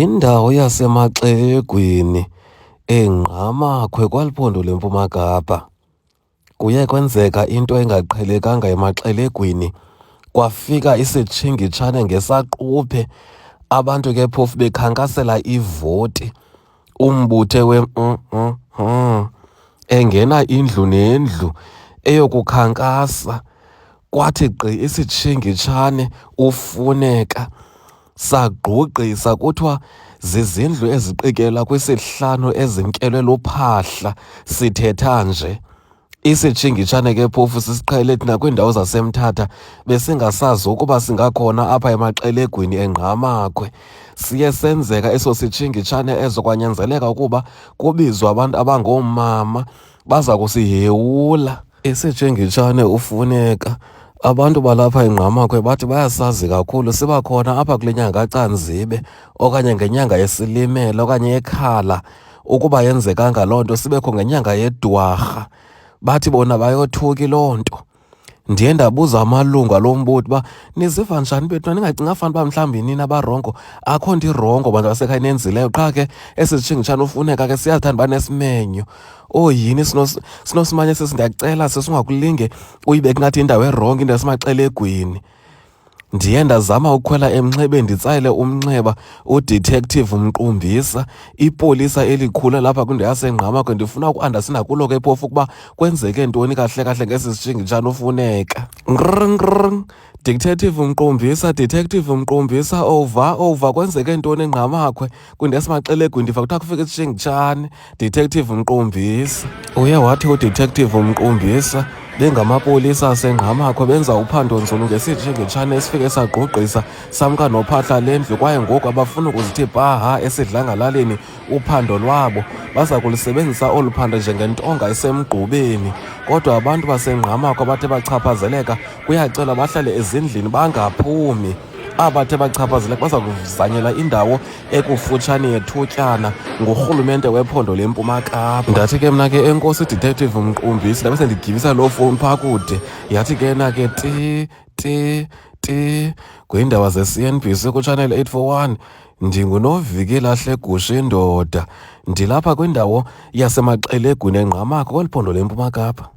Yindawo yasemaXegwini eNgqamakhwe kwaliphondo leMpuma Kapa. Kuye kwenzeka into engaqhelekanga emaXelegwini. Kwafika isitshingitshane ngesaquphe, abantu ke phofu bekhankasela ivoti. Umbuthe engena indlu nendlu eyokukhankasa. Kwathi gqi isitshingitshane ufuneka sagqugqisa, kuthiwa zizindlu eziqikelelwa kwisihlanu ezimkelwe luphahla. Sithetha nje isitshingitshane ke phofu sisiqhele thina kwiindawo zaseMthatha besingasazi ukuba singakhona apha emaXelegwini eNgqamakhwe. Siye senzeka eso sitshingitshane ezo, kwanyanzeleka ukuba kubizwe abantu abangoomama baza kusihewula isitshingitshane ufuneka. Abantu balapha eNgqamakhwe bathi bayasazi kakhulu, siba khona apha kule nyanga kaCanzibe okanye ngenyanga yeSilimela okanye yeKhala. Ukuba yenzekanga loo nto sibekho ngenyanga yeDwarha. Bathi bona bayothuki loo nto. Ndiye ndabuza amalungu alo mbutho uba niziva njani bethu, ningacinga fanuba uba mhlawumbi nini abarongo. Akho nto irongo bantu basekhaya nenzileyo, qha ke esi sitshingitshane ufuneka ke siyathanda uba nesimenyo. Yini sinosimanye sisi, ndiyakucela sesingakulinge uyibeke ngathi indawo erongo, indawo esemaXelegwini. Ndiye ndazama ukukhwela emnxebeni nditsayele umnxeba uDetective Mqumbisa, ipolisa elikhulu lapha kwindawo yaseNgqamakhwe. Ndifuna ukuandastina kulo ke phofu ukuba kwenzeke ntoni kahle kahle ngesi sitshingitshane ufuneka. Detective Mqumbisa, over, kwenzeke ntoni eNgqamakhwe kwindawo yasemaXelegwini? Ndiva kuthiwa kufika isitshingitshane. Detective Mqumbisa. Uye wathi uDetective Mqumbisa bengamapolisa aseNgqamakhwe benza uphando nzulu ngesitshingitshane esifike sagqugqisa samka nophahla lendlu, kwaye ngoku abafuna ukuzithi paha esidlangalaleni uphando lwabo. Baza kulisebenzisa olu phando njengentonga esemgqubeni. Kodwa abantu baseNgqamakhwe abathe bachaphazeleka kuyacelwa bahlale ezindlini bangaphumi. Abathe bachaphazeleka baza kuzanyela indawo ekufutshane yethutyana ngurhulumente wephondo leMpuma Kapa. Ndathi ke mna ke enkosi Detective Mqumbisi, ndabe sendigibisa loo fowuni phaa kude. Yathi ke na ke ti kwiindawo ze-CNBC kuChannel 841. NdinguNovikile Hlegusha indoda, ndilapha kwindawo yasemaXelegwini eNgqamakhwe kweli phondo leMpuma Kapa.